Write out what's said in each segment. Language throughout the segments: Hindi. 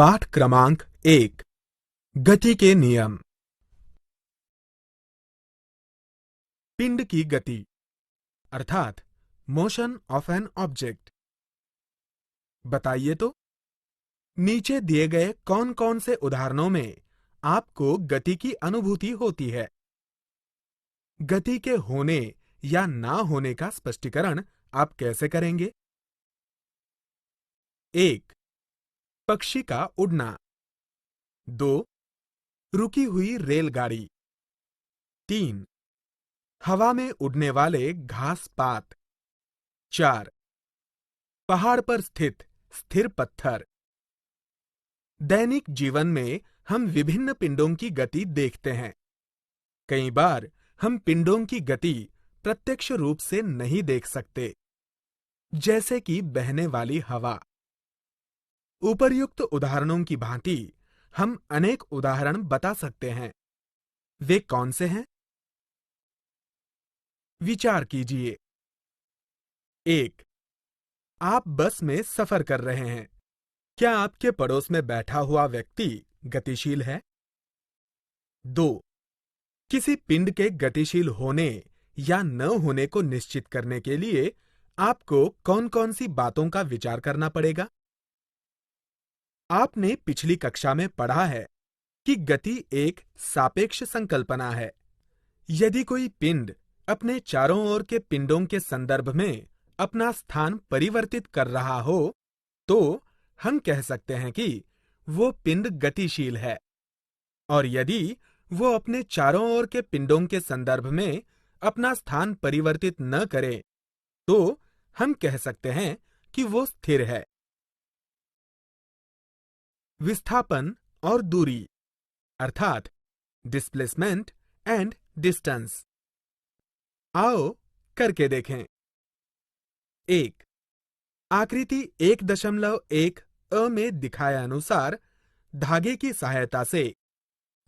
पाठ क्रमांक 1 गति के नियम। पिंड की गति अर्थात मोशन ऑफ एन ऑब्जेक्ट। बताइए तो नीचे दिए गए कौन कौन से उदाहरणों में आपको गति की अनुभूति होती है। गति के होने या ना होने का स्पष्टीकरण आप कैसे करेंगे? 1. पक्षी का उड़ना। 2. रुकी हुई रेलगाड़ी। 3. हवा में उड़ने वाले घास पात। 4. पहाड़ पर स्थित स्थिर पत्थर। दैनिक जीवन में हम विभिन्न पिंडों की गति देखते हैं। कई बार हम पिंडों की गति प्रत्यक्ष रूप से नहीं देख सकते, जैसे कि बहने वाली हवा। उपर्युक्त उदाहरणों की भांति हम अनेक उदाहरण बता सकते हैं। वे कौन से हैं? विचार कीजिए। 1. आप बस में सफर कर रहे हैं। क्या आपके पड़ोस में बैठा हुआ व्यक्ति गतिशील है? 2. किसी पिंड के गतिशील होने या न होने को निश्चित करने के लिए आपको कौन कौन सी बातों का विचार करना पड़ेगा? आपने पिछली कक्षा में पढ़ा है कि गति एक सापेक्ष संकल्पना है। यदि कोई पिंड अपने चारों ओर के पिंडों के संदर्भ में अपना स्थान परिवर्तित कर रहा हो, तो हम कह सकते हैं कि वो पिंड गतिशील है। और यदि वो अपने चारों ओर के पिंडों के संदर्भ में अपना स्थान परिवर्तित न करे, तो हम कह सकते हैं कि वो स्थिर है। विस्थापन और दूरी अर्थात डिस्प्लेसमेंट एंड डिस्टेंस। आओ करके देखें। 1. आकृति 1.1 अ में दिखाए अनुसार धागे की सहायता से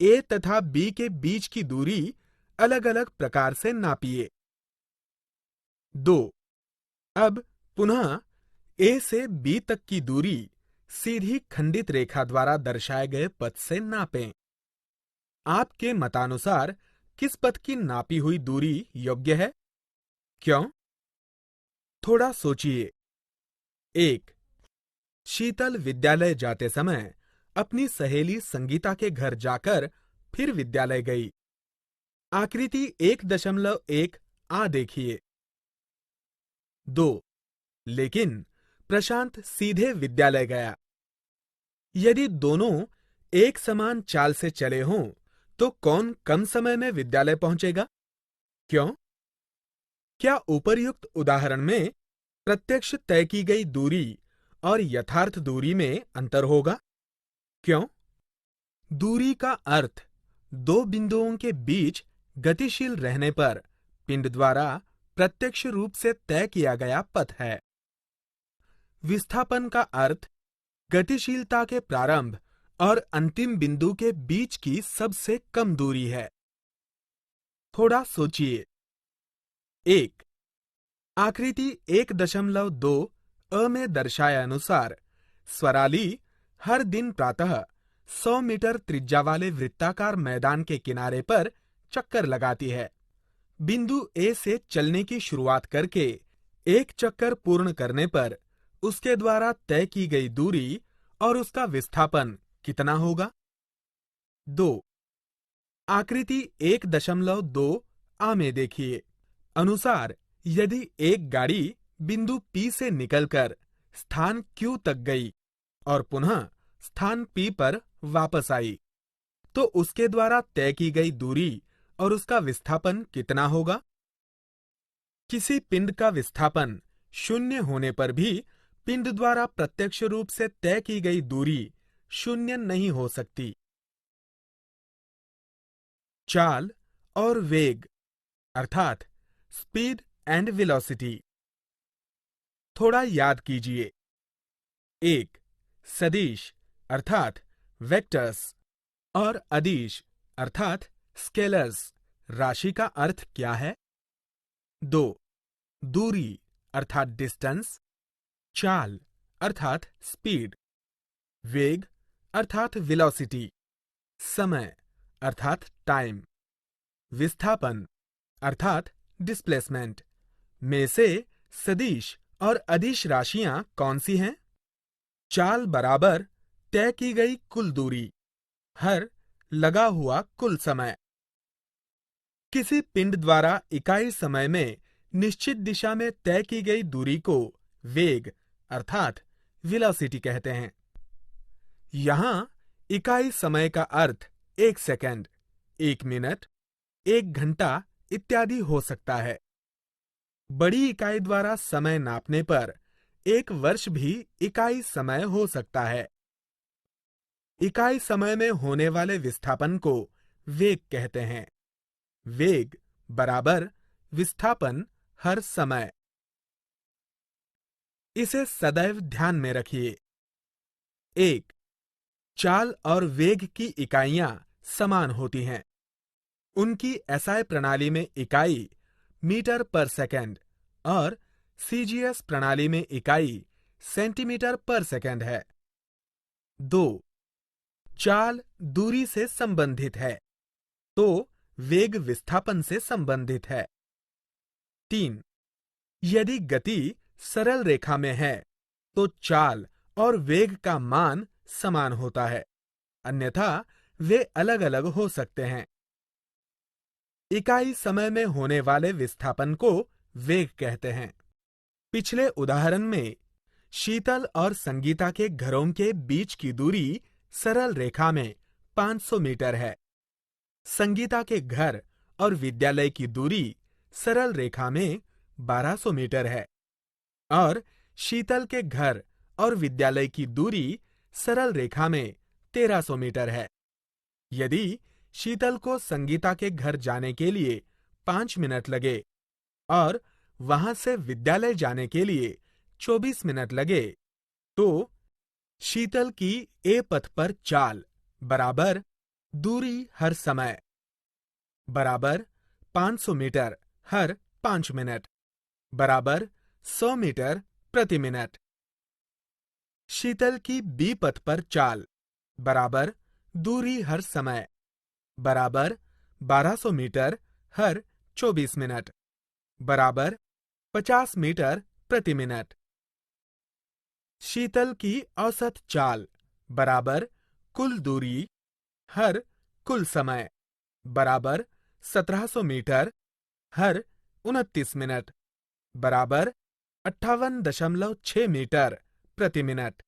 ए तथा बी के बीच की दूरी अलग अलग प्रकार से नापिए। 2. अब पुनः ए से बी तक की दूरी सीधी खंडित रेखा द्वारा दर्शाए गए पथ से नापें। आपके मतानुसार किस पथ की नापी हुई दूरी योग्य है? क्यों? थोड़ा सोचिए। 1. शीतल विद्यालय जाते समय अपनी सहेली संगीता के घर जाकर फिर विद्यालय गई। आकृति 1.1 आ देखिए। 2. लेकिन प्रशांत सीधे विद्यालय गया। यदि दोनों एक समान चाल से चले हों, तो कौन कम समय में विद्यालय पहुंचेगा? क्यों? क्या उपर्युक्त उदाहरण में प्रत्यक्ष तय की गई दूरी और यथार्थ दूरी में अंतर होगा? क्यों? दूरी का अर्थ दो बिंदुओं के बीच गतिशील रहने पर पिंड द्वारा प्रत्यक्ष रूप से तय किया गया पथ है। विस्थापन का अर्थ गतिशीलता के प्रारंभ और अंतिम बिंदु के बीच की सबसे कम दूरी है। थोड़ा सोचिए। 1. आकृति 1.2 अ में दर्शाए अनुसार स्वराली हर दिन प्रातः 100 मीटर त्रिज्या वाले वृत्ताकार मैदान के किनारे पर चक्कर लगाती है। बिंदु ए से चलने की शुरुआत करके एक चक्कर पूर्ण करने पर उसके द्वारा तय की गई दूरी और उसका विस्थापन कितना होगा? 2. आकृति 1.2 आ में देखिए। अनुसार यदि एक गाड़ी बिंदु P से निकलकर स्थान Q तक गई और पुनः स्थान P पर वापस आई, तो उसके द्वारा तय की गई दूरी और उसका विस्थापन कितना होगा? किसी पिंड का विस्थापन 0 होने पर भी पिंड द्वारा प्रत्यक्ष रूप से तय की गई दूरी 0 नहीं हो सकती। चाल और वेग अर्थात स्पीड एंड वेलोसिटी। थोड़ा याद कीजिए। 1. सदिश अर्थात वेक्टर्स और अदिश अर्थात स्केलर्स राशि का अर्थ क्या है? 2. दूरी अर्थात डिस्टेंस, चाल अर्थात स्पीड, वेग अर्थात वेलोसिटी, समय अर्थात टाइम, विस्थापन अर्थात डिस्प्लेसमेंट में से सदिश और अदिश राशियां कौन सी हैं? चाल बराबर तय की गई कुल दूरी, हर लगा हुआ कुल समय। किसी पिंड द्वारा इकाई समय में निश्चित दिशा में तय की गई दूरी को वेग अर्थात वेलोसिटी कहते हैं। यहां इकाई समय का अर्थ 1 सेकंड, 1 मिनट, 1 घंटा इत्यादि हो सकता है। बड़ी इकाई द्वारा समय नापने पर 1 वर्ष भी इकाई समय हो सकता है। इकाई समय में होने वाले विस्थापन को वेग कहते हैं। वेग बराबर विस्थापन हर समय। इसे सदैव ध्यान में रखिए। 1. चाल और वेग की इकाइयां समान होती हैं। उनकी एसआई प्रणाली में इकाई मीटर पर सेकंड और सीजीएस प्रणाली में इकाई सेंटीमीटर पर सेकंड है। 2. चाल दूरी से संबंधित है, तो वेग विस्थापन से संबंधित है। 3. यदि गति सरल रेखा में है, तो चाल और वेग का मान समान होता है, अन्यथा वे अलग अलग हो सकते हैं। इकाई समय में होने वाले विस्थापन को वेग कहते हैं। पिछले उदाहरण में शीतल और संगीता के घरों के बीच की दूरी सरल रेखा में 500 मीटर है। संगीता के घर और विद्यालय की दूरी सरल रेखा में 1200 मीटर है और शीतल के घर और विद्यालय की दूरी सरल रेखा में 1300 मीटर है। यदि शीतल को संगीता के घर जाने के लिए 5 मिनट लगे और वहां से विद्यालय जाने के लिए 24 मिनट लगे, तो शीतल की ए पथ पर चाल बराबर दूरी हर समय बराबर 500 मीटर हर 5 मिनट बराबर 100 मीटर प्रति मिनट। शीतल की बी पथ पर चाल बराबर दूरी हर समय बराबर 1200 मीटर हर 24 मिनट बराबर 50 मीटर प्रति मिनट। शीतल की औसत चाल बराबर कुल दूरी हर कुल समय बराबर 1700 मीटर हर 29 मिनट बराबर 58.6 मीटर प्रति मिनट।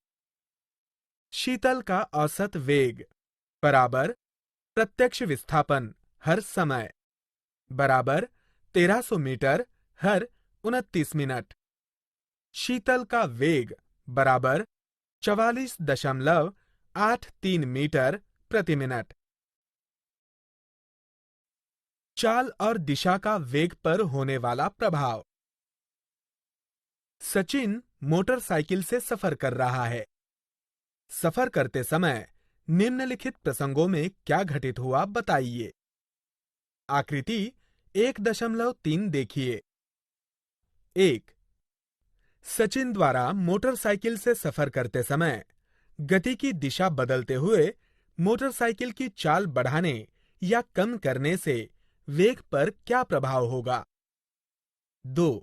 शीतल का औसत वेग बराबर प्रत्यक्ष विस्थापन हर समय बराबर 1300 मीटर हर 29 मिनट। शीतल का वेग बराबर 44.83 मीटर प्रति मिनट। चाल और दिशा का वेग पर होने वाला प्रभाव। सचिन मोटरसाइकिल से सफर कर रहा है। सफर करते समय निम्नलिखित प्रसंगों में क्या घटित हुआ बताइए। आकृति 1.3 देखिए। 1. सचिन द्वारा मोटरसाइकिल से सफर करते समय गति की दिशा बदलते हुए मोटरसाइकिल की चाल बढ़ाने या कम करने से वेग पर क्या प्रभाव होगा। 2.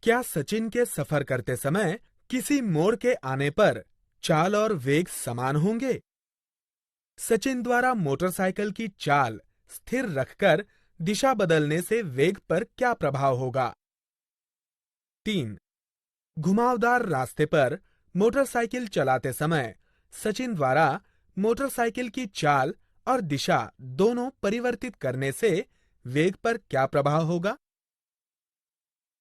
क्या सचिन के सफर करते समय किसी मोड़ के आने पर चाल और वेग समान होंगे। सचिन द्वारा मोटरसाइकिल की चाल स्थिर रखकर दिशा बदलने से वेग पर क्या प्रभाव होगा। 3. घुमावदार रास्ते पर मोटरसाइकिल चलाते समय सचिन द्वारा मोटरसाइकिल की चाल और दिशा दोनों परिवर्तित करने से वेग पर क्या प्रभाव होगा।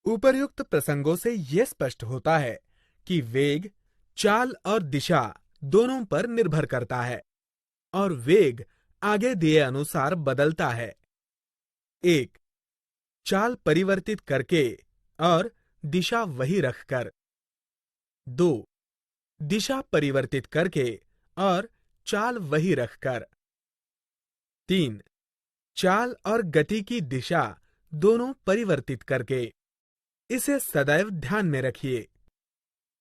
उपर्युक्त प्रसंगों से यह स्पष्ट होता है कि वेग चाल और दिशा दोनों पर निर्भर करता है और वेग आगे दिए अनुसार बदलता है। 1. चाल परिवर्तित करके और दिशा वही रखकर। 2. दिशा परिवर्तित करके और चाल वही रखकर। 3. चाल और गति की दिशा दोनों परिवर्तित करके। इसे सदैव ध्यान में रखिए।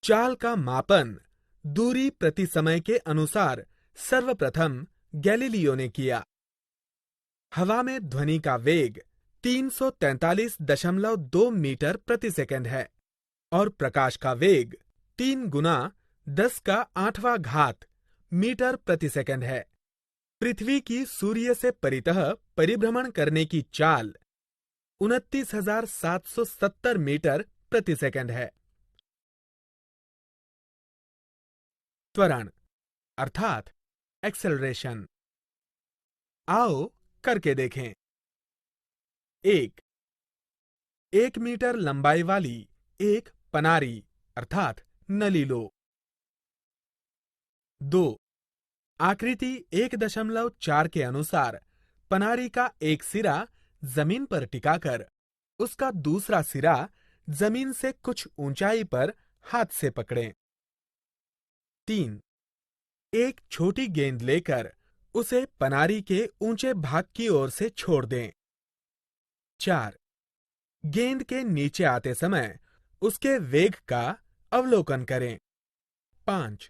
चाल का मापन दूरी प्रति समय के अनुसार सर्वप्रथम गैलीलियो ने किया। हवा में ध्वनि का वेग 343.2 मीटर प्रति सेकंड है और प्रकाश का वेग 3 गुना 10⁸ मीटर प्रति सेकंड है। पृथ्वी की सूर्य से परितः परिभ्रमण करने की चाल 29,770 मीटर प्रति सेकंड है। त्वरण अर्थात एक्सेलरेशन। आओ करके देखें। 1 मीटर लंबाई वाली एक पनारी अर्थात नली लो। 2 आकृति 1.4 के अनुसार पनारी का एक सिरा जमीन पर टिकाकर उसका दूसरा सिरा जमीन से कुछ ऊंचाई पर हाथ से पकड़ें। 3 एक छोटी गेंद लेकर उसे पनारी के ऊंचे भाग की ओर से छोड़ दें। 4 गेंद के नीचे आते समय उसके वेग का अवलोकन करें। 5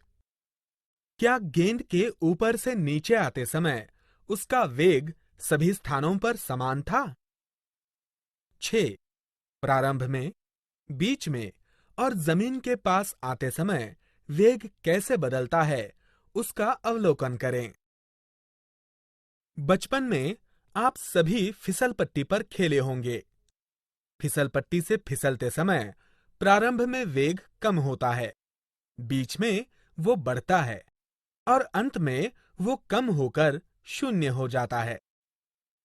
क्या गेंद के ऊपर से नीचे आते समय उसका वेग सभी स्थानों पर समान था? 6 प्रारंभ में, बीच में और जमीन के पास आते समय वेग कैसे बदलता है उसका अवलोकन करें। बचपन में आप सभी फिसल पट्टी पर खेले होंगे। फिसल पट्टी से फिसलते समय प्रारंभ में वेग कम होता है, बीच में वो बढ़ता है और अंत में वो कम होकर 0 हो जाता है।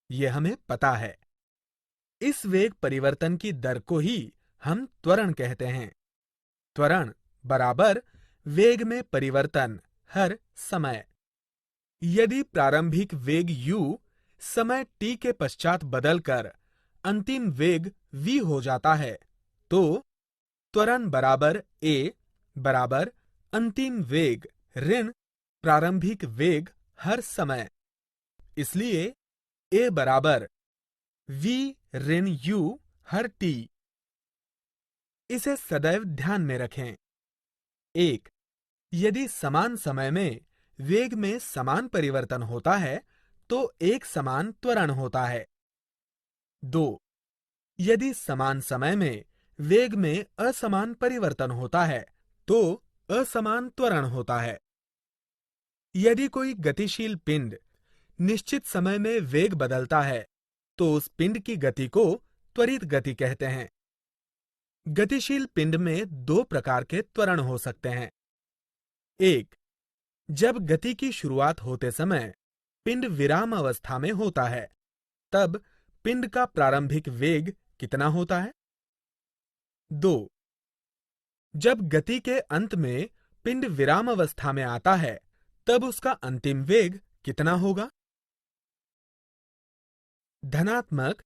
ये हमें पता है। इस वेग परिवर्तन की दर को ही हम त्वरण कहते हैं। त्वरण बराबर वेग में परिवर्तन हर समय। यदि प्रारंभिक वेग u समय t के पश्चात बदलकर अंतिम वेग v हो जाता है, तो त्वरण बराबर a बराबर अंतिम वेग ऋण प्रारंभिक वेग हर समय। इसलिए a बराबर v ऋण u हर t। इसे सदैव ध्यान में रखें। 1 यदि समान समय में वेग में समान परिवर्तन होता है तो एक समान त्वरण होता है। 2 यदि समान समय में वेग में असमान परिवर्तन होता है तो असमान त्वरण होता है। यदि कोई गतिशील पिंड निश्चित समय में वेग बदलता है तो उस पिंड की गति को त्वरित गति कहते हैं। गतिशील पिंड में 2 प्रकार के त्वरण हो सकते हैं। 1 जब गति की शुरुआत होते समय पिंड विराम अवस्था में होता है, तब पिंड का प्रारंभिक वेग कितना होता है? 2 जब गति के अंत में पिंड विराम अवस्था में आता है, तब उसका अंतिम वेग कितना होगा? धनात्मक,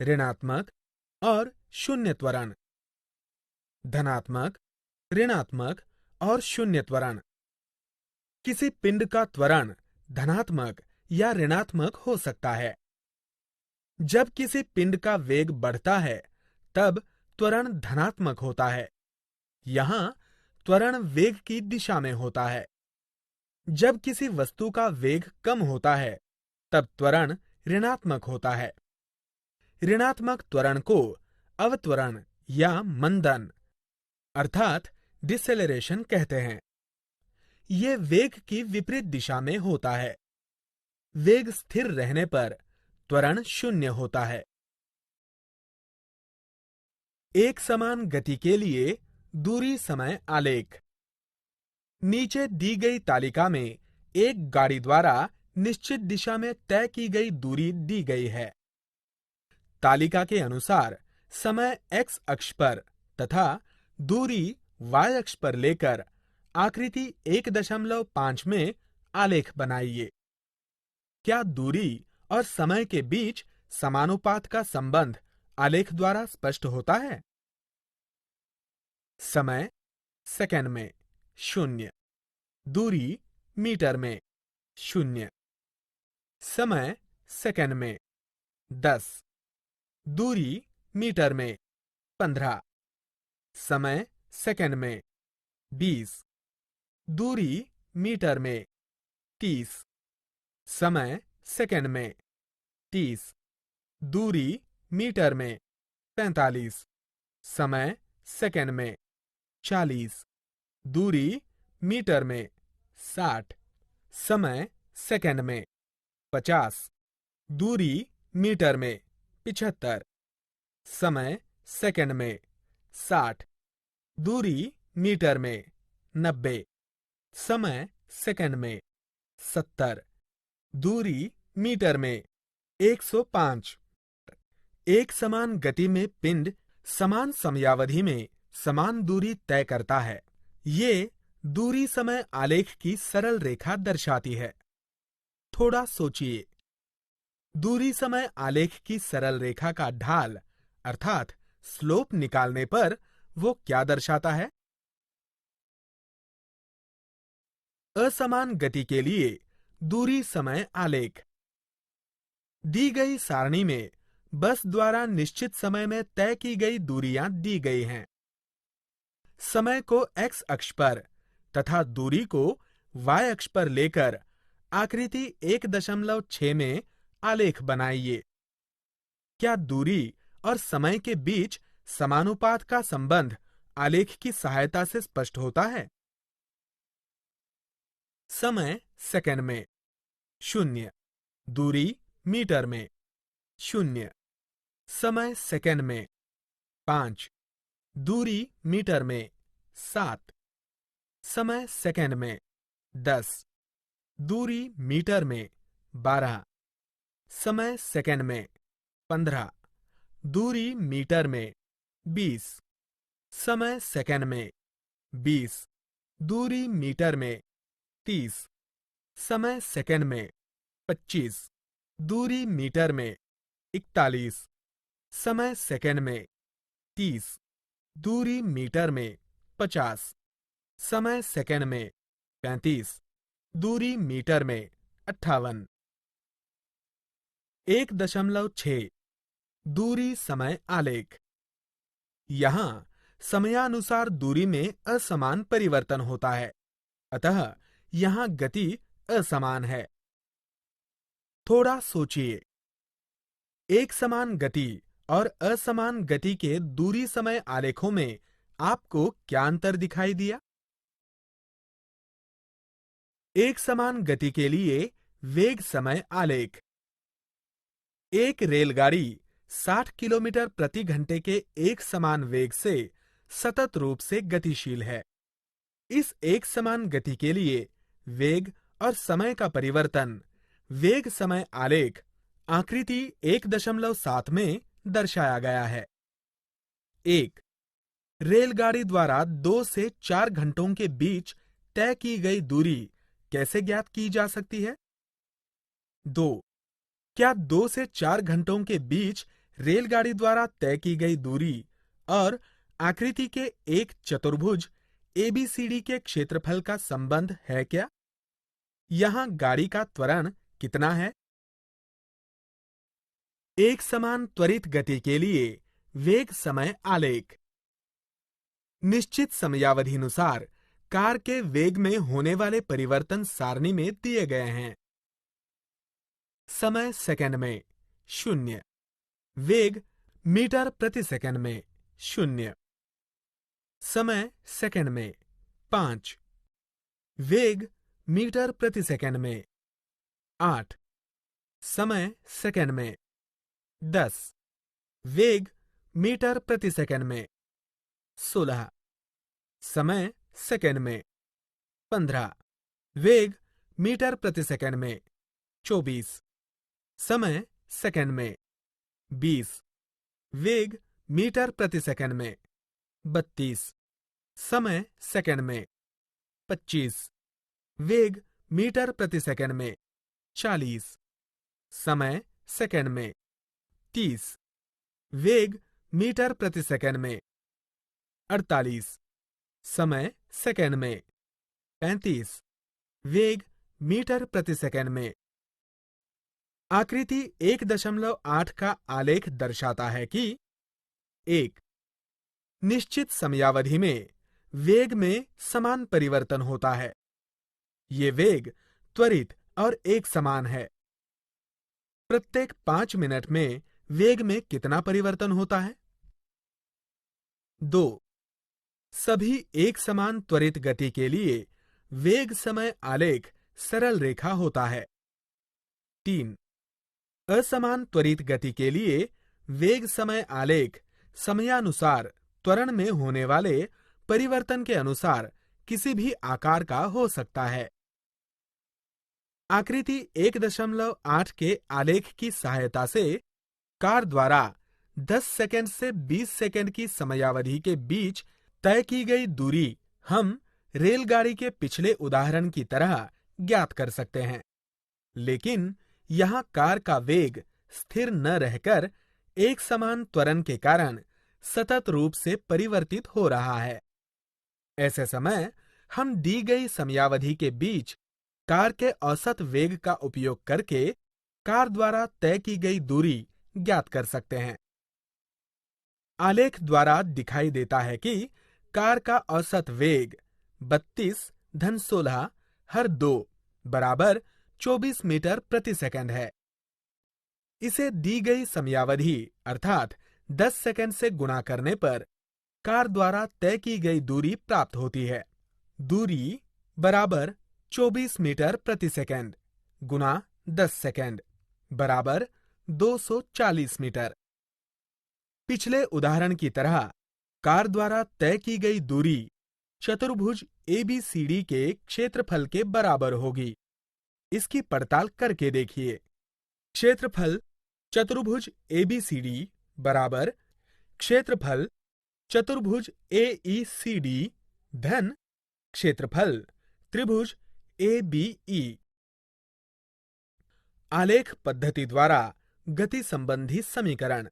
ऋणात्मक और 0 त्वरण। धनात्मक, ऋणात्मक और 0 त्वरण। किसी पिंड का त्वरण धनात्मक या ऋणात्मक हो सकता है। जब किसी पिंड का वेग बढ़ता है, तब त्वरण धनात्मक होता है। यहां त्वरण वेग की दिशा में होता है। जब किसी वस्तु का वेग कम होता है, तब त्वरण ऋणात्मक होता है। ऋणात्मक त्वरण को अवत्वरण या मंदन अर्थात डिसेलेरेशन कहते हैं। ये वेग की विपरीत दिशा में होता है। वेग स्थिर रहने पर त्वरण 0 होता है। एक समान गति के लिए दूरी समय आलेख। नीचे दी गई तालिका में एक गाड़ी द्वारा निश्चित दिशा में तय की गई दूरी दी गई है। तालिका के अनुसार समय x अक्ष पर तथा दूरी y अक्ष पर लेकर आकृति 1.5 में आलेख बनाइए। क्या दूरी और समय के बीच समानुपात का संबंध आलेख द्वारा स्पष्ट होता है? समय सेकंड में 0, दूरी मीटर में 0, समय सेकंड में 10, दूरी मीटर में 15, समय सेकंड में 20, दूरी मीटर में 30, समय सेकंड में 30, दूरी मीटर में 45, समय सेकंड में 40, दूरी मीटर में 60, समय सेकंड में 50, दूरी मीटर में 75, समय सेकंड में 60, दूरी मीटर में 90, समय सेकंड में 70, दूरी मीटर में 105। एक समान गति में पिंड समान समयावधि में समान दूरी तय करता है। ये दूरी समय आलेख की सरल रेखा दर्शाती है। थोड़ा सोचिए, दूरी समय आलेख की सरल रेखा का ढाल अर्थात स्लोप निकालने पर वो क्या दर्शाता है? असमान गति के लिए दूरी समय आलेख। दी गई सारणी में बस द्वारा निश्चित समय में तय की गई दूरियां दी गई हैं। समय को x अक्ष पर तथा दूरी को y अक्ष पर लेकर आकृति 1.6 में आलेख बनाइए। क्या दूरी और समय के बीच समानुपात का संबंध आलेख की सहायता से स्पष्ट होता है? समय सेकंड में 0, दूरी मीटर में 0, समय सेकंड में 5, दूरी मीटर में 7, समय सेकंड में 10, दूरी मीटर में 12, समय सेकंड में 15, दूरी मीटर में 20, समय सेकंड में 20, दूरी मीटर में 30, समय सेकंड में 25, दूरी मीटर में 41, समय सेकंड में 30, दूरी मीटर में 50, समय सेकंड में 35, दूरी मीटर में 58। 1.6 दूरी समय आलेख। यहां समयानुसार दूरी में असमान परिवर्तन होता है, अतः यहां गति असमान है। थोड़ा सोचिए, एक समान गति और असमान गति के दूरी समय आलेखों में आपको क्या अंतर दिखाई दिया? एक समान गति के लिए वेग समय आलेख। एक रेलगाड़ी 60 किलोमीटर प्रति घंटे के एक समान वेग से सतत रूप से गतिशील है। इस एक समान गति के लिए वेग और समय का परिवर्तन वेग समय आलेख आकृति 1.7 में दर्शाया गया है। 1. रेलगाड़ी द्वारा 2 से 4 घंटों के बीच तय की गई दूरी कैसे ज्ञात की जा सकती है? 2. क्या 2 से 4 घंटों के बीच रेलगाड़ी द्वारा तय की गई दूरी और आकृति के एक चतुर्भुज ABCD के क्षेत्रफल का संबंध है क्या? यहां गाड़ी का त्वरण कितना है? एक समान त्वरित गति के लिए वेग समय आलेख। निश्चित समयावधिनुसार कार के वेग में होने वाले परिवर्तन सारणी में दिए गए हैं। समय सेकंड में 0, वेग मीटर प्रति सेकंड में 0, समय सेकंड में 5, वेग मीटर प्रति सेकंड में 8, समय सेकंड में 10, वेग मीटर प्रति सेकंड में 16, समय सेकंड में 15, वेग मीटर प्रति सेकंड में 24, समय सेकंड में 20, वेग मीटर प्रति सेकंड में 32, समय सेकंड में 25, वेग मीटर प्रति सेकंड में 40, समय सेकंड में 30, वेग मीटर प्रति सेकंड में 48, समय सेकंड में 35, वेग मीटर प्रति सेकंड में। आकृति 1.8 का आलेख दर्शाता है कि 1. निश्चित समयावधि में वेग में समान परिवर्तन होता है। ये वेग त्वरित और एक समान है। प्रत्येक 5 मिनट में वेग में कितना परिवर्तन होता है? 2. सभी एक समान त्वरित गति के लिए वेग समय आलेख सरल रेखा होता है। 3. असमान त्वरित गति के लिए वेग समय आलेख समयानुसार त्वरण में होने वाले परिवर्तन के अनुसार किसी भी आकार का हो सकता है। आकृति 1.8 के आलेख की सहायता से कार द्वारा 10 सेकंड से 20 सेकंड की समयावधि के बीच तय की गई दूरी हम रेलगाड़ी के पिछले उदाहरण की तरह ज्ञात कर सकते हैं, लेकिन यहाँ कार का वेग स्थिर न रहकर एक समान त्वरण के कारण सतत रूप से परिवर्तित हो रहा है। ऐसे समय हम दी गई समयावधि के बीच कार के औसत वेग का उपयोग करके कार द्वारा तय की गई दूरी ज्ञात कर सकते हैं। आलेख द्वारा दिखाई देता है कि कार का औसत वेग 32-16 हर 2 बराबर 24 मीटर प्रति सेकंड है। इसे दी गई समयावधि अर्थात 10 सेकंड से गुणा करने पर कार द्वारा तय की गई दूरी प्राप्त होती है। दूरी बराबर 24 मीटर प्रति सेकंड गुणा 10 सेकंड बराबर 240 मीटर। पिछले उदाहरण की तरह कार द्वारा तय की गई दूरी चतुर्भुज ABCD के क्षेत्रफल के बराबर होगी। इसकी पड़ताल करके देखिए। क्षेत्रफल चतुर्भुज ABCD बराबर क्षेत्रफल चतुर्भुज AECD धन क्षेत्रफल त्रिभुज ABE। आलेख पद्धति द्वारा गति संबंधी समीकरण।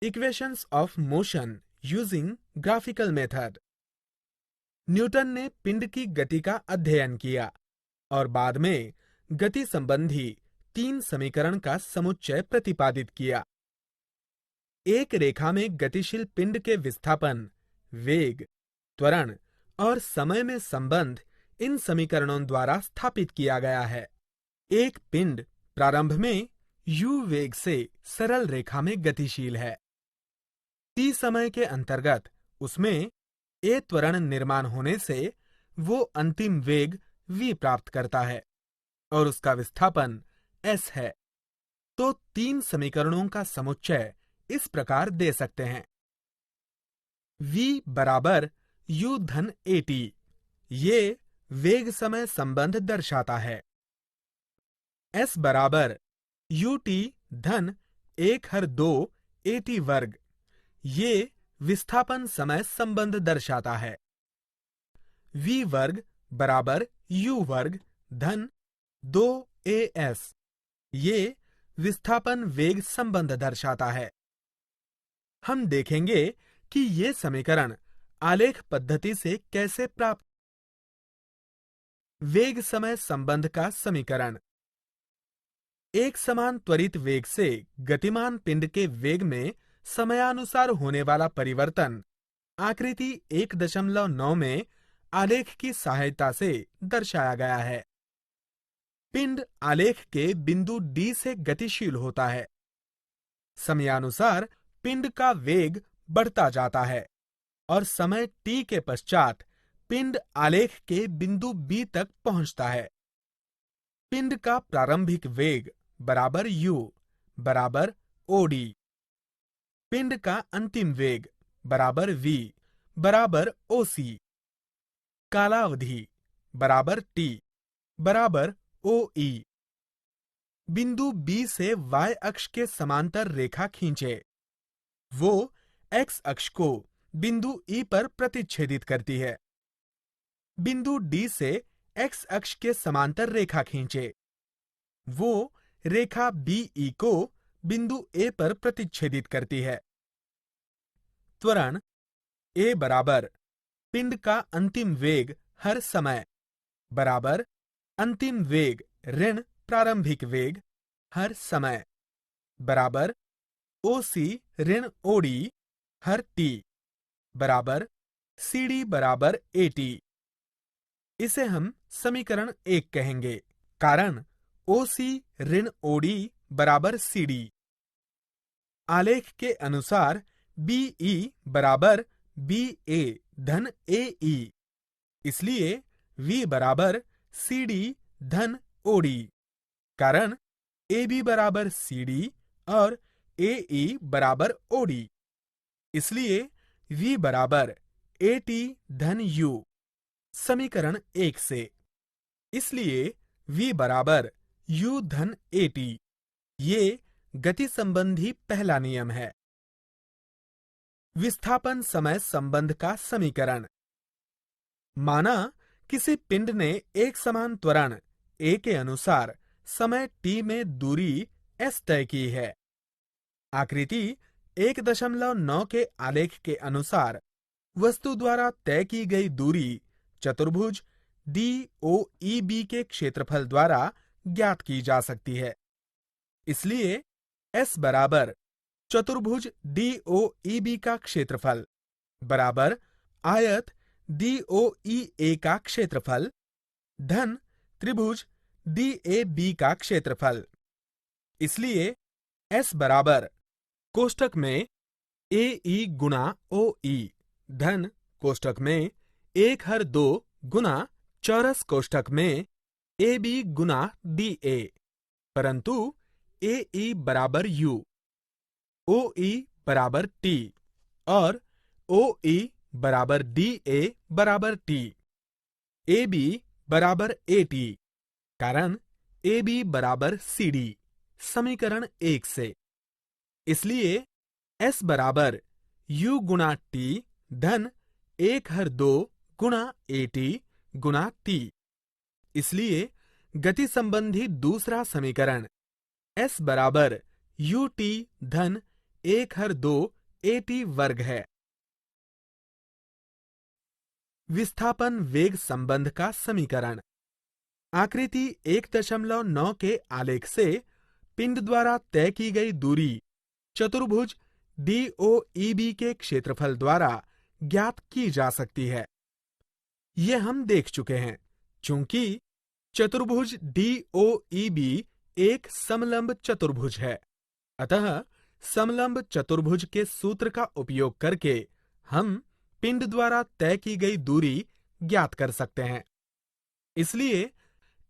Equations of motion using graphical method. Newton ने पिंड की गति का अध्ययन किया और बाद में गति संबंधी 3 समीकरण का समुच्चय प्रतिपादित किया। एक रेखा में गतिशील पिंड के विस्थापन, वेग, त्वरण और समय में संबंध इन समीकरणों द्वारा स्थापित किया गया है। एक पिंड प्रारंभ में u वेग से सरल रेखा में गतिशील है। t समय के अंतर्गत उसमें a त्वरण निर्माण होने से वो अंतिम वेग v प्राप्त करता है और उसका विस्थापन s है। तो 3 समीकरणों का समुच्चय इस प्रकार दे सकते हैं। v बराबर u धन at, ये वेग समय संबंध दर्शाता है। s बराबर ut धन 1 हर 2 at वर्ग, ये विस्थापन समय संबंध दर्शाता है। v वर्ग बराबर u वर्ग धन 2as, ये विस्थापन वेग संबंध दर्शाता है। हम देखेंगे कि ये समीकरण आलेख पद्धति से कैसे प्राप्त। वेग समय संबंध का समीकरण। एक समान त्वरित वेग से गतिमान पिंड के वेग में समयानुसार होने वाला परिवर्तन आकृति 1.9 में आलेख की सहायता से दर्शाया गया है। पिंड आलेख के बिंदु D से गतिशील होता है। समयानुसार पिंड का वेग बढ़ता जाता है और समय t के पश्चात पिंड आलेख के बिंदु B तक पहुंचता है। पिंड का प्रारंभिक वेग बराबर u बराबर OD। पिंड का अंतिम वेग बराबर v बराबर OC। कालावधि बराबर t बराबर OE। बिंदु B से y अक्ष के समांतर रेखा खींचे। वो x अक्ष को बिंदु E पर प्रतिच्छेदित करती है। बिंदु D से x अक्ष के समांतर रेखा खींचे। वो रेखा BE को बिंदु A पर प्रतिच्छेदित करती है। त्वरण A बराबर पिंड का अंतिम वेग हर समय बराबर अंतिम वेग ऋण प्रारंभिक वेग हर समय बराबर OC ऋण OD हर t बराबर CD बराबर AT। इसे हम समीकरण 1 कहेंगे, कारण OC ऋण OD बराबर CD। आलेख के अनुसार BE बराबर BA धन AE, इसलिए V बराबर CD धन OD, कारण AB बराबर CD और AE बराबर OD, इसलिए V बराबर AT धन U। समीकरण 1 से, इसलिए V बराबर U धन AT। ये गति संबंधी पहला नियम है। विस्थापन समय संबंध का समीकरण। माना किसी पिंड ने एक समान त्वरण A के अनुसार समय t में दूरी s तय की है। आकृति 1.9 के आलेख के अनुसार वस्तु द्वारा तय की गई दूरी चतुर्भुज DOEB के क्षेत्रफल द्वारा ज्ञात की जा सकती है। इसलिए S बराबर चतुर्भुज DOEB का क्षेत्रफल बराबर आयत DOEA का क्षेत्रफल धन त्रिभुज DAB का क्षेत्रफल। इसलिए S बराबर कोष्ठक में AE गुणा OE धन कोष्ठक में 1/2 गुना चौरस कोष्ठक में AB गुना DA, परंतु AE बराबर U, OE बराबर T और OE बराबर DA बराबर T, AB बराबर AT, कारण AB बराबर CD। समीकरण 1 से, इसलिए S बराबर U गुणा T धन 1/2 गुणा AT गुणा T। इसलिए गति संबंधी दूसरा समीकरण S बराबर UT धन 1/2 AT वर्ग है। विस्थापन वेग संबंध का समीकरण। आकृति 1.9 के आलेख से पिंड द्वारा तय की गई दूरी चतुर्भुज DOEB के क्षेत्रफल द्वारा ज्ञात की जा सकती है। यह हम देख चुके हैं, चूंकि चतुर्भुज DOEB एक समलंब चतुर्भुज है। अतः समलंब चतुर्भुज के सूत्र का उपयोग करके हम पिंड द्वारा तय की गई दूरी ज्ञात कर सकते हैं। इसलिए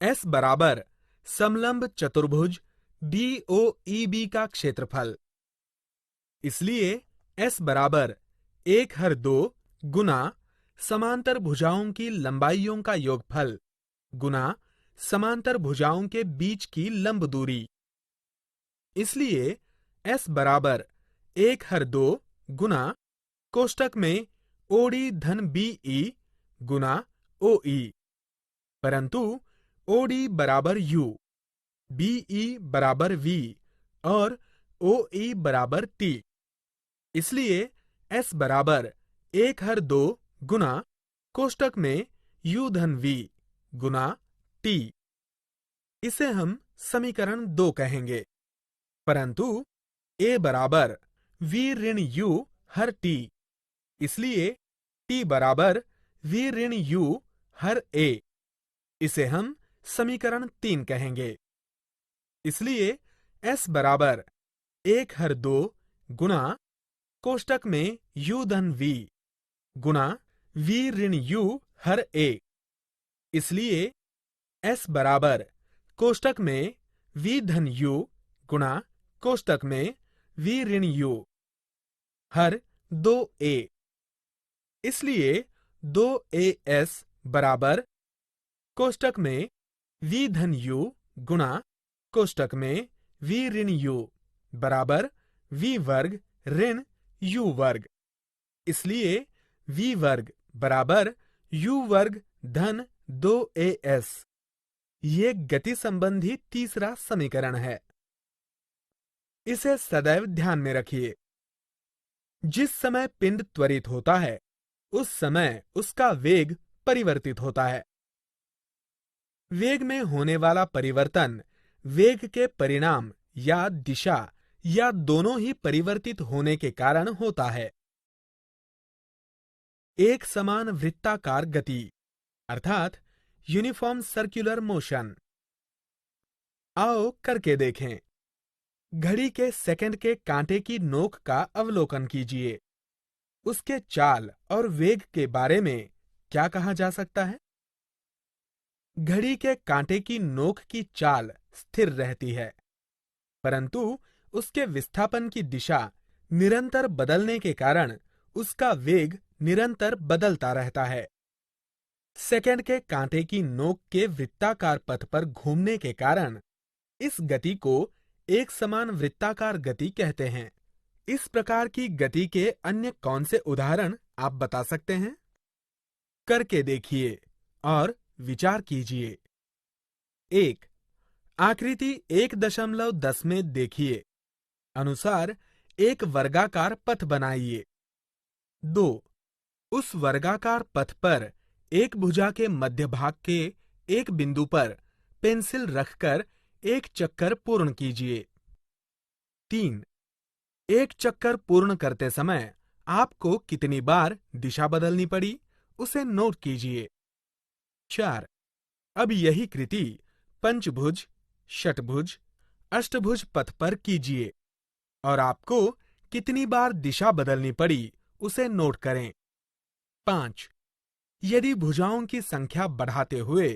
S बराबर समलंब चतुर्भुज DOEB का क्षेत्रफल। इसलिए S बराबर 1/2 गुना समांतर भुजाओं की लंबाइयों का योगफल गुना समांतर भुजाओं के बीच की लंब दूरी। इसलिए S बराबर 1/2 गुना कोष्ठक में OD धन BE गुना OE, परंतु OD बराबर U, BE बराबर V और OE बराबर T। इसलिए S बराबर 1/2 गुना कोष्ठक में U धन V गुना T। इसे हम समीकरण 2 कहेंगे, परंतु A बराबर V ऋण U हर T। इसलिए T बराबर V ऋण U हर A। इसे हम समीकरण 3 कहेंगे। इसलिए S बराबर 1/2 गुना कोष्ठक में U धन V गुना V ऋण U हर A। इसलिए S बराबर कोष्ठक में V धन U गुणा कोष्ठक में V ऋण U हर 2A। इसलिए 2AS बराबर कोष्ठक में V धन U गुणा कोष्ठक में V ऋण U बराबर V वर्ग ऋण U वर्ग। इसलिए V वर्ग बराबर U वर्ग धन 2AS। ये गति संबंधी तीसरा समीकरण है। इसे सदैव ध्यान में रखिए। जिस समय पिंड त्वरित होता है, उस समय उसका वेग परिवर्तित होता है। वेग में होने वाला परिवर्तन वेग के परिणाम या दिशा या दोनों ही परिवर्तित होने के कारण होता है। एक समान वृत्ताकार गति अर्थात यूनिफॉर्म सर्कुलर मोशन। आओ करके देखें। घड़ी के सेकंड के कांटे की नोक का अवलोकन कीजिए। उसके चाल और वेग के बारे में क्या कहा जा सकता है? घड़ी के कांटे की नोक की चाल स्थिर रहती है, परंतु उसके विस्थापन की दिशा निरंतर बदलने के कारण उसका वेग निरंतर बदलता रहता है। सेकंड के कांटे की नोक के वृत्ताकार पथ पर घूमने के कारण इस गति को एक समान वृत्ताकार गति कहते हैं। इस प्रकार की गति के अन्य कौन से उदाहरण आप बता सकते हैं? करके देखिए और विचार कीजिए। 1. आकृति 1.10 में देखिए अनुसार एक वर्गाकार पथ बनाइए। 2. उस वर्गाकार पथ पर एक भुजा के मध्य भाग के एक बिंदु पर पेंसिल रखकर एक चक्कर पूर्ण कीजिए। 3. एक चक्कर पूर्ण करते समय आपको कितनी बार दिशा बदलनी पड़ी, उसे नोट कीजिए। 4. अब यही कृति पंचभुज, षटभुज, अष्टभुज पथ पर कीजिए और आपको कितनी बार दिशा बदलनी पड़ी, उसे नोट करें। 5. यदि भुजाओं की संख्या बढ़ाते हुए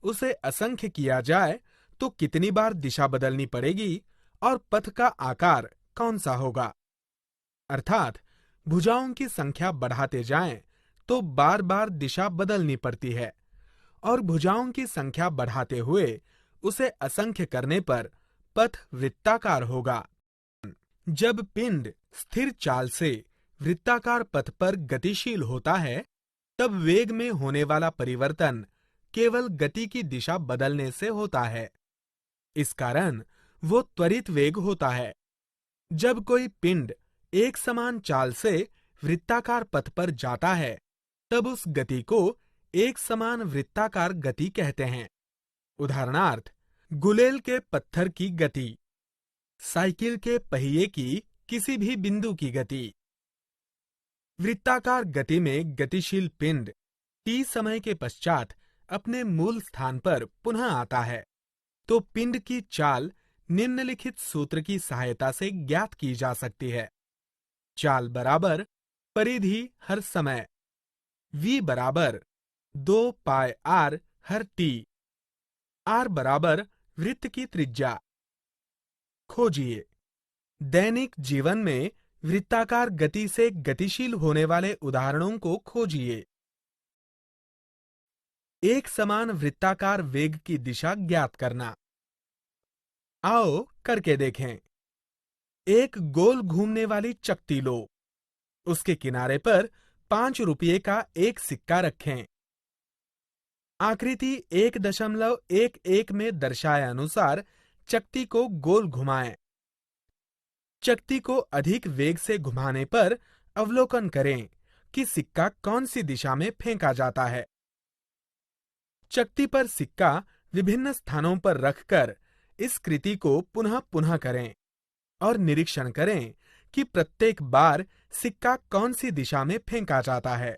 उसे असंख्य किया जाए तो कितनी बार दिशा बदलनी पड़ेगी और पथ का आकार कौन सा होगा? अर्थात भुजाओं की संख्या बढ़ाते जाएं तो बार बार दिशा बदलनी पड़ती है और भुजाओं की संख्या बढ़ाते हुए उसे असंख्य करने पर पथ वृत्ताकार होगा। जब पिंड स्थिर चाल से वृत्ताकार पथ पर गतिशील होता है, तब वेग में होने वाला परिवर्तन केवल गति की दिशा बदलने से होता है। इस कारण वो त्वरित वेग होता है। जब कोई पिंड एक समान चाल से वृत्ताकार पथ पर जाता है, तब उस गति को एक समान वृत्ताकार गति कहते हैं। उदाहरणार्थ, गुलेल के पत्थर की गति, साइकिल के पहिए की किसी भी बिंदु की गति। वृत्ताकार गति में गतिशील पिंड t समय के पश्चात अपने मूल स्थान पर पुनः आता है, तो पिंड की चाल निम्नलिखित सूत्र की सहायता से ज्ञात की जा सकती है। चाल बराबर परिधि हर समय, v बराबर 2 पाई r हर t, r बराबर वृत्त की त्रिज्या। खोजिए। दैनिक जीवन में वृत्ताकार गति से गतिशील होने वाले उदाहरणों को खोजिए। एक समान वृत्ताकार वेग की दिशा ज्ञात करना। आओ करके देखें। एक गोल घूमने वाली चकती लो। उसके किनारे पर 5 रुपये का एक सिक्का रखें। आकृति 1.11 में दर्शाए अनुसार चकती को गोल घुमाएं। चकती को अधिक वेग से घुमाने पर अवलोकन करें कि सिक्का कौन सी दिशा में फेंका जाता है। चकती पर सिक्का विभिन्न स्थानों पर रखकर इस कृति को पुनः पुनः करें और निरीक्षण करें कि प्रत्येक बार सिक्का कौन सी दिशा में फेंका जाता है।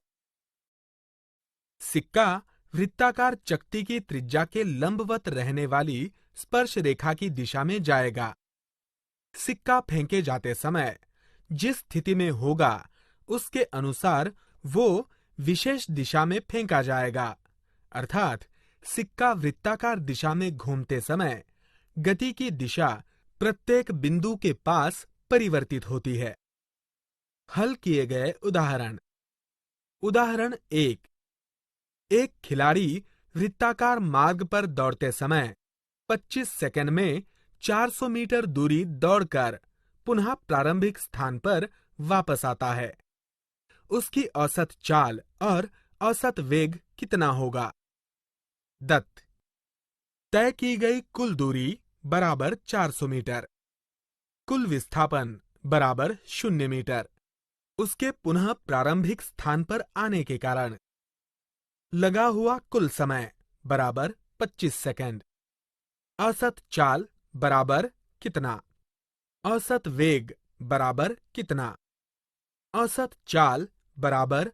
सिक्का वृत्ताकार चकती की त्रिज्या के लंबवत रहने वाली स्पर्श रेखा की दिशा में जाएगा। सिक्का फेंके जाते समय जिस स्थिति में होगा उसके अनुसार वो विशेष दिशा में फेंका जाएगा। अर्थात सिक्का वृत्ताकार दिशा में घूमते समय गति की दिशा प्रत्येक बिंदु के पास परिवर्तित होती है। हल किए गए उदाहरण। उदाहरण 1। एक खिलाड़ी वृत्ताकार मार्ग पर दौड़ते समय 25 सेकंड में 400 मीटर दूरी दौड़कर पुनः प्रारंभिक स्थान पर वापस आता है। उसकी औसत चाल और औसत वेग कितना होगा? दत्त। तय की गई कुल दूरी बराबर 400 मीटर, कुल विस्थापन बराबर 0 मीटर। उसके पुनः प्रारंभिक स्थान पर आने के कारण लगा हुआ कुल समय बराबर 25 सेकंड। औसत चाल बराबर कितना? औसत वेग बराबर कितना? औसत चाल बराबर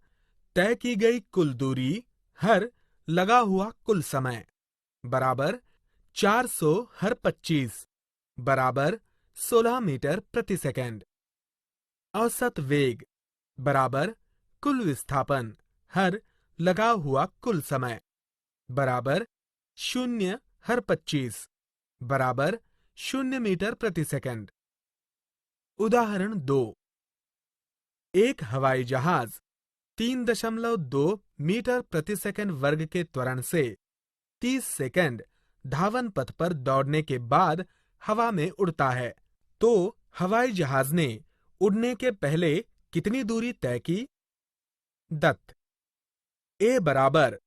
तय की गई कुल दूरी हर लगा हुआ कुल समय बराबर 400 हर 25 बराबर 16 मीटर प्रति सेकंड। औसत वेग बराबर कुल विस्थापन हर लगा हुआ कुल समय बराबर 0 हर 25 बराबर 0 मीटर प्रति सेकंड। उदाहरण 2। एक हवाई जहाज 3.2 मीटर प्रति सेकंड वर्ग के त्वरण से 30 सेकंड धावन पथ पर दौड़ने के बाद हवा में उड़ता है, तो हवाई जहाज ने उड़ने के पहले कितनी दूरी तय की? दत्त। ए बराबर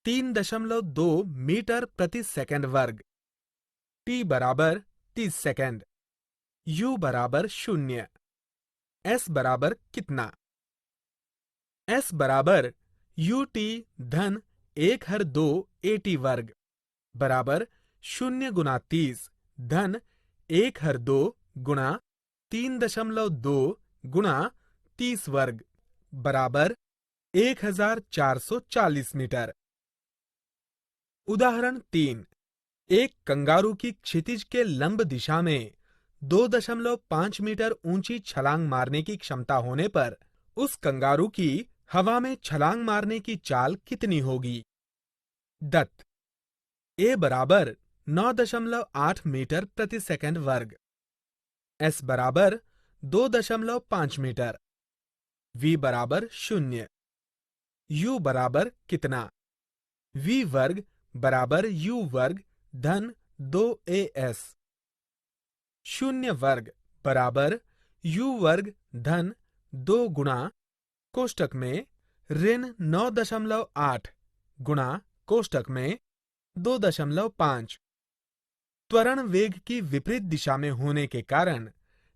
3.2 मीटर प्रति सेकंड वर्ग, टी बराबर 30 सेकंड, यू बराबर 0, एस बराबर कितना? एस बराबर यू टी धन 1 हर 2 AT वर्ग बराबर 0 गुना 30 धन 1 हर 2 गुणा 3.2 गुणा 30 वर्ग बराबर 1440 मीटर। उदाहरण 3। एक कंगारू की क्षितिज के लंब दिशा में 2.5 मीटर ऊंची छलांग मारने की क्षमता होने पर उस कंगारू की हवा में छलांग मारने की चाल कितनी होगी? दत्त। ए बराबर 9.8 मीटर प्रति सेकंड वर्ग, एस बराबर 2.5 मीटर, वी बराबर 0, यू बराबर कितना? वी वर्ग बराबर यू वर्ग धन 2AS, 0 वर्ग बराबर यू वर्ग धन 2 गुणा कोष्टक में ऋण 9.8 गुणा कोष्टक में 2.5। त्वरण वेग की विपरीत दिशा में होने के कारण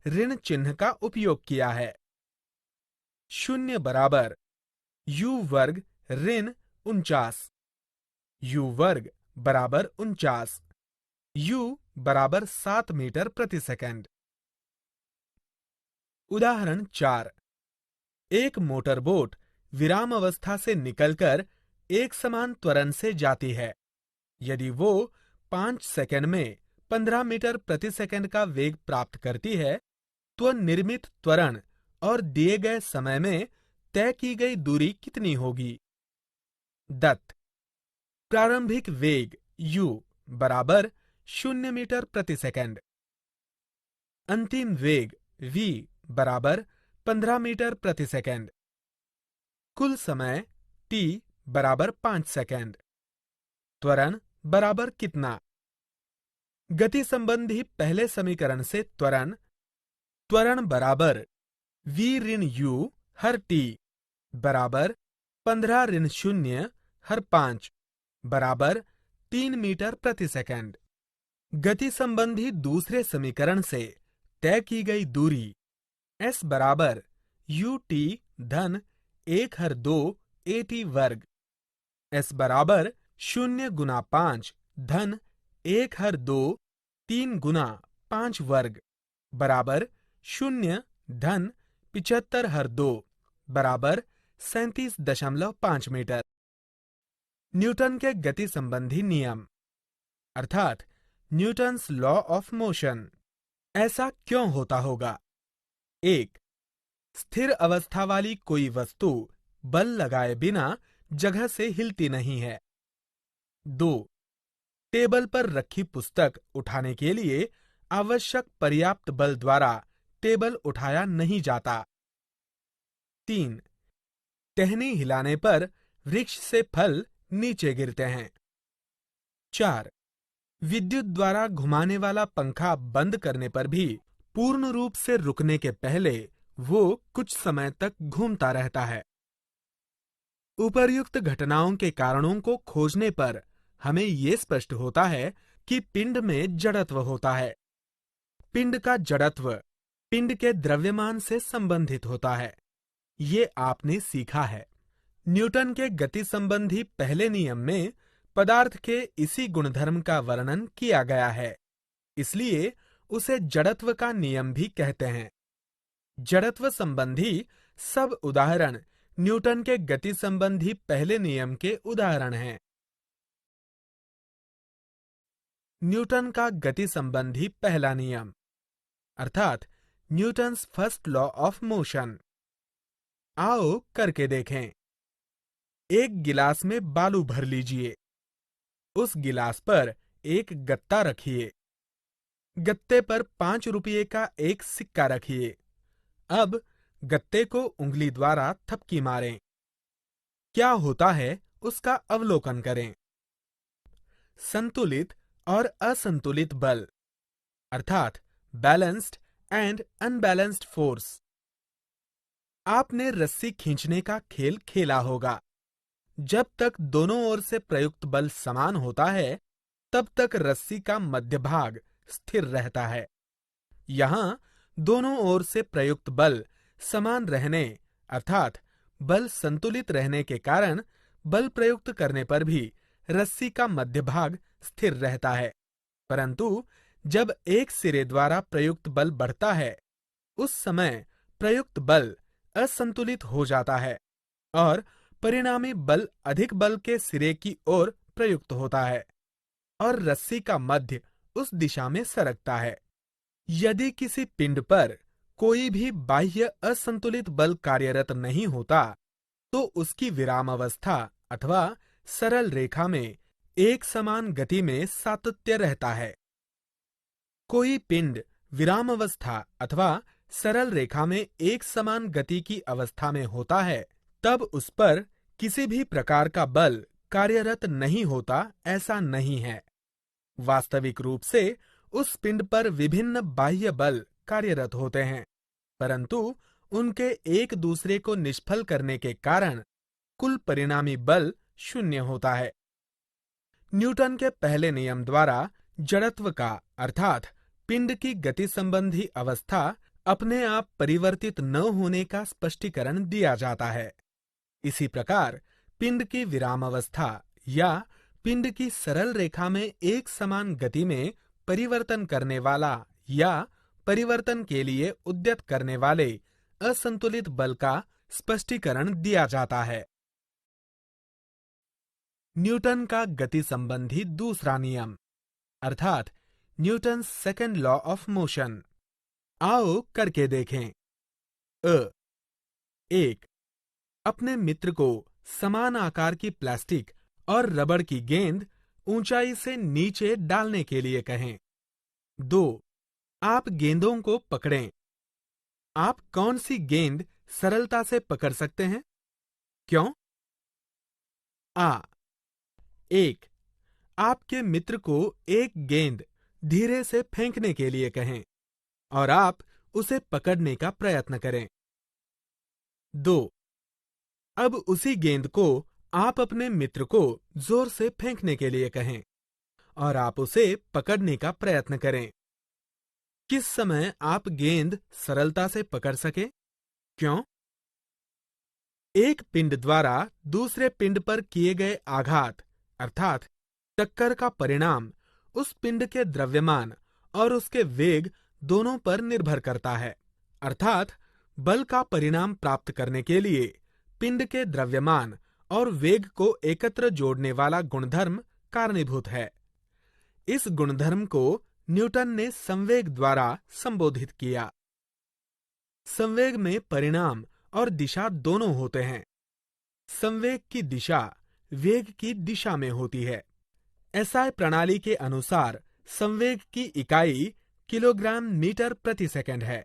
ऋण चिन्ह का उपयोग किया है। 0 बराबर यू वर्ग ऋण 49, यू वर्ग बराबर 49, यू बराबर 7 मीटर प्रति सेकंड। उदाहरण 4। एक मोटर बोट विराम अवस्था से निकलकर एक समान त्वरण से जाती है। यदि वो 5 सेकंड में 15 मीटर प्रति सेकंड का वेग प्राप्त करती है, तो निर्मित त्वरण और दिए गए समय में तय की गई दूरी कितनी होगी? दत्त। प्रारंभिक वेग u बराबर 0 मीटर प्रति सेकंड, अंतिम वेग v बराबर 15 मीटर प्रति सेकंड, कुल समय t बराबर 5 सेकंड, त्वरण बराबर कितना? गति संबंधी पहले समीकरण से त्वरण बराबर v ऋण u हर t बराबर 15 ऋण 0 हर 5 बराबर 3 मीटर प्रति सेकंड। गति संबंधी दूसरे समीकरण से तय की गई दूरी s बराबर u t धन 1 हर 2 AT वर्ग, s बराबर 0 गुना 5 धन 1 हर 2 3 गुना 5 वर्ग बराबर 0 धन 75 हर 2 बराबर 37.5 मीटर। न्यूटन के गति संबंधी नियम अर्थात न्यूटन्स लॉ ऑफ मोशन। ऐसा क्यों होता होगा? 1. स्थिर अवस्था वाली कोई वस्तु बल लगाए बिना जगह से हिलती नहीं है। 2. टेबल पर रखी पुस्तक उठाने के लिए आवश्यक पर्याप्त बल द्वारा टेबल उठाया नहीं जाता। 3. टहनी हिलाने पर वृक्ष से फल नीचे गिरते हैं। 4. विद्युत द्वारा घुमाने वाला पंखा बंद करने पर भी पूर्ण रूप से रुकने के पहले वो कुछ समय तक घूमता रहता है। उपर्युक्त घटनाओं के कारणों को खोजने पर हमें ये स्पष्ट होता है कि पिंड में जड़त्व होता है। पिंड का जड़त्व पिंड के द्रव्यमान से संबंधित होता है। ये आपने सीखा है। न्यूटन के गति संबंधी पहले नियम में पदार्थ के इसी गुणधर्म का वर्णन किया गया है, इसलिए उसे जड़त्व का नियम भी कहते हैं। जड़त्व संबंधी सब उदाहरण न्यूटन के गति संबंधी पहले नियम के उदाहरण हैं। न्यूटन का गति संबंधी पहला नियम, अर्थात Newton's first law of motion. आओ करके देखें। एक गिलास में बालू भर लीजिए। उस गिलास पर एक गत्ता रखिए। गत्ते पर 5 रुपये का एक सिक्का रखिए। अब गत्ते को उंगली द्वारा थपकी मारें। क्या होता है उसका अवलोकन करें। संतुलित और असंतुलित बल, अर्थात बैलेंस्ड एंड अनबैलेंस्ड फोर्स। आपने रस्सी खींचने का खेल खेला होगा। जब तक दोनों ओर से प्रयुक्त बल समान होता है, तब तक रस्सी का मध्य भाग स्थिर रहता है। यहां दोनों ओर से प्रयुक्त बल समान रहने, अर्थात बल संतुलित रहने के कारण बल प्रयुक्त करने पर भी रस्सी का मध्य भाग स्थिर रहता है। परंतु जब एक सिरे द्वारा प्रयुक्त बल बढ़ता है, उस समय प्रयुक्त बल असंतुलित हो जाता है और परिणामी बल अधिक बल के सिरे की ओर प्रयुक्त होता है और रस्सी का मध्य उस दिशा में सरकता है। यदि किसी पिंड पर कोई भी बाह्य असंतुलित बल कार्यरत नहीं होता, तो उसकी विरामावस्था अथवा सरल रेखा में एक समान गति में सातत्य रहता है। कोई पिंड विरामावस्था अथवा सरल रेखा में एक समान गति की अवस्था में होता है, तब उस पर किसी भी प्रकार का बल कार्यरत नहीं होता, ऐसा नहीं है। वास्तविक रूप से उस पिंड पर विभिन्न बाह्य बल कार्यरत होते हैं, परंतु उनके एक दूसरे को निष्फल करने के कारण कुल परिणामी बल शून्य होता है। न्यूटन के पहले नियम द्वारा जड़त्व का, अर्थात पिंड की गति संबंधी अवस्था अपने आप परिवर्तित न होने का स्पष्टीकरण दिया जाता है। इसी प्रकार पिंड की विरामावस्था या पिंड की सरल रेखा में एक समान गति में परिवर्तन करने वाला या परिवर्तन के लिए उद्यत करने वाले असंतुलित बल का स्पष्टीकरण दिया जाता है। न्यूटन का गति संबंधी दूसरा नियम, अर्थात Newton second law of motion. आओ करके देखें। एक, अपने मित्र को समान आकार की प्लास्टिक और रबड़ की गेंद ऊंचाई से नीचे डालने के लिए कहें। 2, आप गेंदों को पकड़ें। आप कौन सी गेंद सरलता से पकड़ सकते हैं? क्यों? 1, आपके मित्र को एक गेंद धीरे से फेंकने के लिए कहें और आप उसे पकड़ने का प्रयत्न करें। 2, अब उसी गेंद को आप अपने मित्र को जोर से फेंकने के लिए कहें और आप उसे पकड़ने का प्रयत्न करें। किस समय आप गेंद सरलता से पकड़ सके? क्यों? एक पिंड द्वारा दूसरे पिंड पर किए गए आघात, अर्थात टक्कर का परिणाम उस पिंड के द्रव्यमान और उसके वेग दोनों पर निर्भर करता है। अर्थात बल का परिणाम प्राप्त करने के लिए पिंड के द्रव्यमान और वेग को एकत्र जोड़ने वाला गुणधर्म कारणीभूत है। इस गुणधर्म को न्यूटन ने संवेग द्वारा संबोधित किया। संवेग में परिणाम और दिशा दोनों होते हैं। संवेग की दिशा वेग की दिशा में होती है। एसआई प्रणाली के अनुसार संवेग की इकाई किलोग्राम मीटर प्रति सेकंड है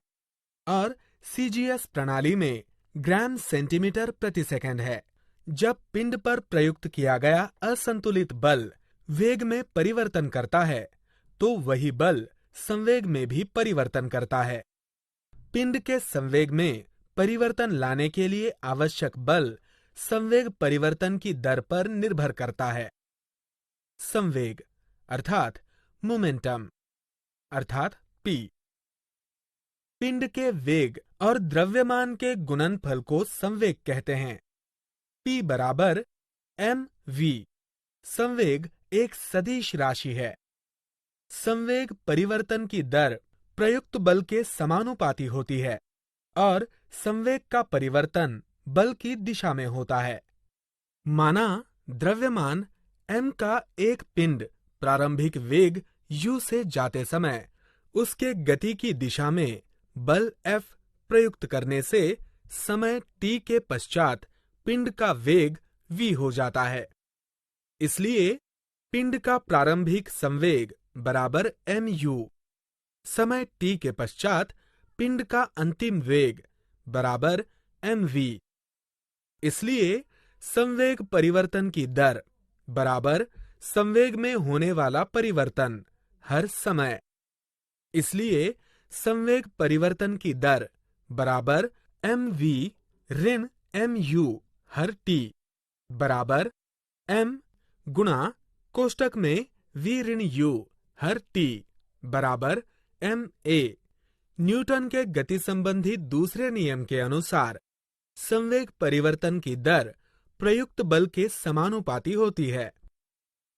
और सीजीएस प्रणाली में ग्राम सेंटीमीटर प्रति सेकंड है। जब पिंड पर प्रयुक्त किया गया असंतुलित बल वेग में परिवर्तन करता है, तो वही बल संवेग में भी परिवर्तन करता है। पिंड के संवेग में परिवर्तन लाने के लिए आवश्यक बल संवेग परिवर्तन की दर पर निर्भर करता है। संवेग अर्थात मोमेंटम अर्थात P। पिंड के वेग और द्रव्यमान के गुणनफल को संवेग कहते हैं। P बराबर mv। संवेग एक सदिश राशि है। संवेग परिवर्तन की दर प्रयुक्त बल के समानुपाती होती है और संवेग का परिवर्तन बल की दिशा में होता है। माना द्रव्यमान m का एक पिंड प्रारंभिक वेग U से जाते समय उसके गति की दिशा में बल F प्रयुक्त करने से समय t के पश्चात पिंड का वेग v हो जाता है। इसलिए पिंड का प्रारंभिक संवेग बराबर mu, समय t के पश्चात पिंड का अंतिम वेग बराबर mv। इसलिए संवेग परिवर्तन की दर बराबर संवेग में होने वाला परिवर्तन हर समय। इसलिए संवेग परिवर्तन की दर बराबर mv ऋण mu हर t बराबर m गुणा कोष्टक में v ऋण u हर t बराबर ma। न्यूटन के गति संबंधी दूसरे नियम के अनुसार संवेग परिवर्तन की दर प्रयुक्त बल के समानुपाती होती है।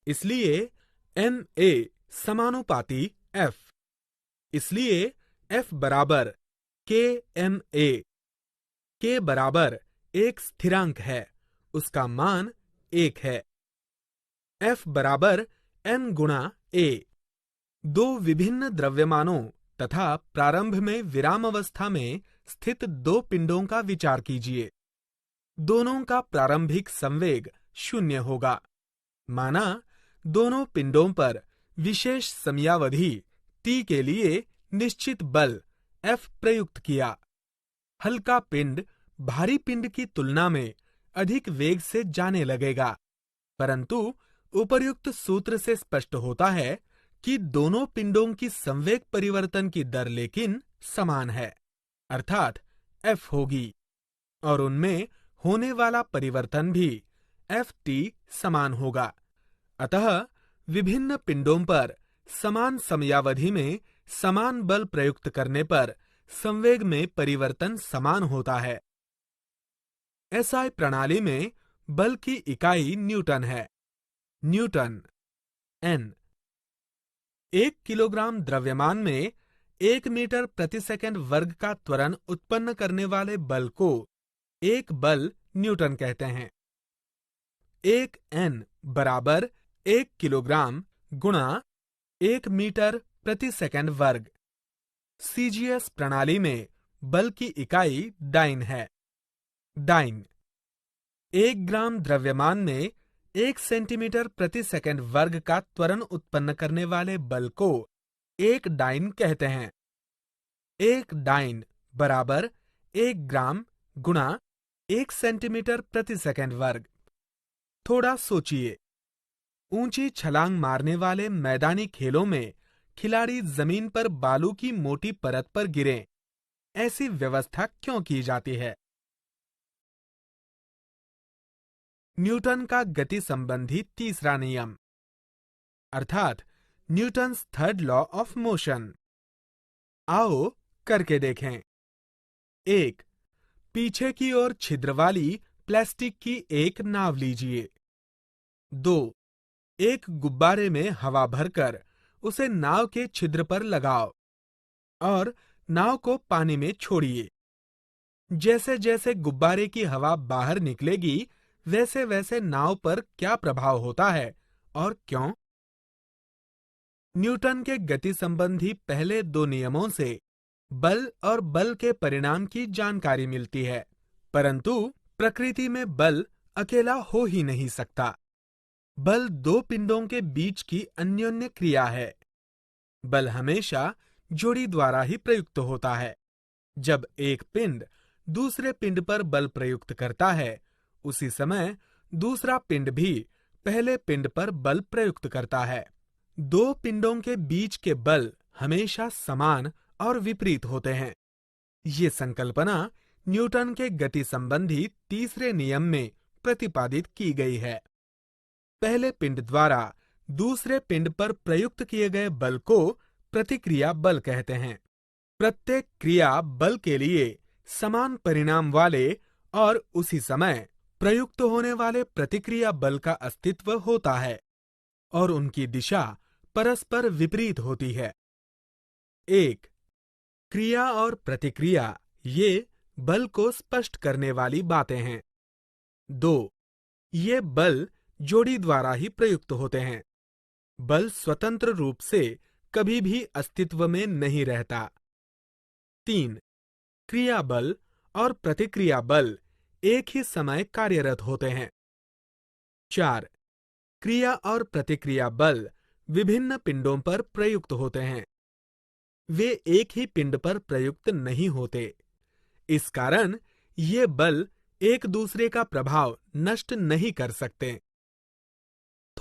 इसलिए ma समानुपाती F। इसलिए F बराबर kma। k बराबर एक स्थिरांक है, उसका मान 1 है। F बराबर m गुणा a। दो विभिन्न द्रव्यमानों तथा प्रारंभ में विराम अवस्था में स्थित दो पिंडों का विचार कीजिए। दोनों का प्रारंभिक संवेग 0 होगा। माना दोनों पिंडों पर विशेष समयावधि t के लिए निश्चित बल F प्रयुक्त किया। हल्का पिंड भारी पिंड की तुलना में अधिक वेग से जाने लगेगा, परंतु उपर्युक्त सूत्र से स्पष्ट होता है कि दोनों पिंडों की संवेग परिवर्तन की दर लेकिन समान है, अर्थात F होगी, और उनमें होने वाला परिवर्तन भी Ft समान होगा। अतः विभिन्न पिंडों पर समान समयावधि में समान बल प्रयुक्त करने पर संवेग में परिवर्तन समान होता है। SI प्रणाली में बल की इकाई न्यूटन है। Newton N। 1 किलोग्राम द्रव्यमान में 1 मीटर प्रति सेकंड वर्ग का त्वरण उत्पन्न करने वाले बल को एक बल न्यूटन कहते हैं। 1 N बराबर 1 किलोग्राम गुणा 1 मीटर प्रति सेकंड वर्ग। CGS प्रणाली में बल की इकाई डाइन है। डाइन। 1 ग्राम द्रव्यमान में 1 सेंटीमीटर प्रति सेकंड वर्ग का त्वरण उत्पन्न करने वाले बल को एक डाइन कहते हैं। 1 डाइन बराबर 1 ग्राम गुणा 1 सेंटीमीटर प्रति सेकंड वर्ग। थोड़ा सोचिए, ऊंची छलांग मारने वाले मैदानी खेलों में खिलाड़ी जमीन पर बालू की मोटी परत पर गिरें, ऐसी व्यवस्था क्यों की जाती है? न्यूटन का गति संबंधी तीसरा नियम, अर्थात Newton's third law of motion. आओ करके देखें। 1. पीछे की ओर छिद्र वाली प्लास्टिक की एक नाव लीजिए। 2. एक गुब्बारे में हवा भरकर उसे नाव के छिद्र पर लगाओ और नाव को पानी में छोड़िए। जैसे जैसे गुब्बारे की हवा बाहर निकलेगी, वैसे वैसे नाव पर क्या प्रभाव होता है और क्यों? न्यूटन के गति संबंधी पहले दो नियमों से बल और बल के परिणाम की जानकारी मिलती है, परंतु प्रकृति में बल अकेला हो ही नहीं सकता। बल दो पिंडों के बीच की अन्योन्य क्रिया है। बल हमेशा जोड़ी द्वारा ही प्रयुक्त होता है। जब एक पिंड दूसरे पिंड पर बल प्रयुक्त करता है, उसी समय दूसरा पिंड भी पहले पिंड पर बल प्रयुक्त करता है। दो पिंडों के बीच के बल हमेशा समान और विपरीत होते हैं। ये संकल्पना न्यूटन के गति संबंधी तीसरे नियम में प्रतिपादित की गई है। पहले पिंड द्वारा दूसरे पिंड पर प्रयुक्त किए गए बल को प्रतिक्रिया बल कहते हैं। प्रत्येक क्रिया बल के लिए समान परिणाम वाले और उसी समय प्रयुक्त होने वाले प्रतिक्रिया बल का अस्तित्व होता है और उनकी दिशा परस्पर विपरीत होती है। 1. क्रिया और प्रतिक्रिया ये बल को स्पष्ट करने वाली बातें हैं। 2. ये बल जोड़ी द्वारा ही प्रयुक्त होते हैं। बल स्वतंत्र रूप से कभी भी अस्तित्व में नहीं रहता। 3. क्रिया बल और प्रतिक्रिया बल एक ही समय कार्यरत होते हैं। 4. क्रिया और प्रतिक्रिया बल विभिन्न पिंडों पर प्रयुक्त होते हैं। वे एक ही पिंड पर प्रयुक्त नहीं होते। इस कारण ये बल एक दूसरे का प्रभाव नष्ट नहीं कर सकते।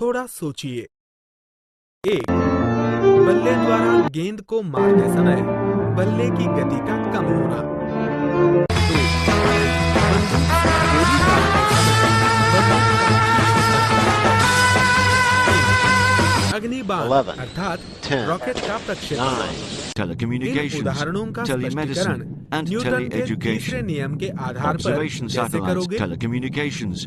थोड़ा सोचिए। 1. बल्ले द्वारा गेंद को मारते समय बल्ले की गति का कम होना। 2. बंदूक से गोली मारते समय बंदूक का अग्निबाण 11, अर्थात 10, रॉकेट का प्रक्षेपण। 9, इन telecommunications, उदाहरणों का स्पष्टीकरण telemedicine, and न्यूटन के तीसरे tele-education. नियम के आधार पर Observation कैसे satellites, करोगे? telecommunications,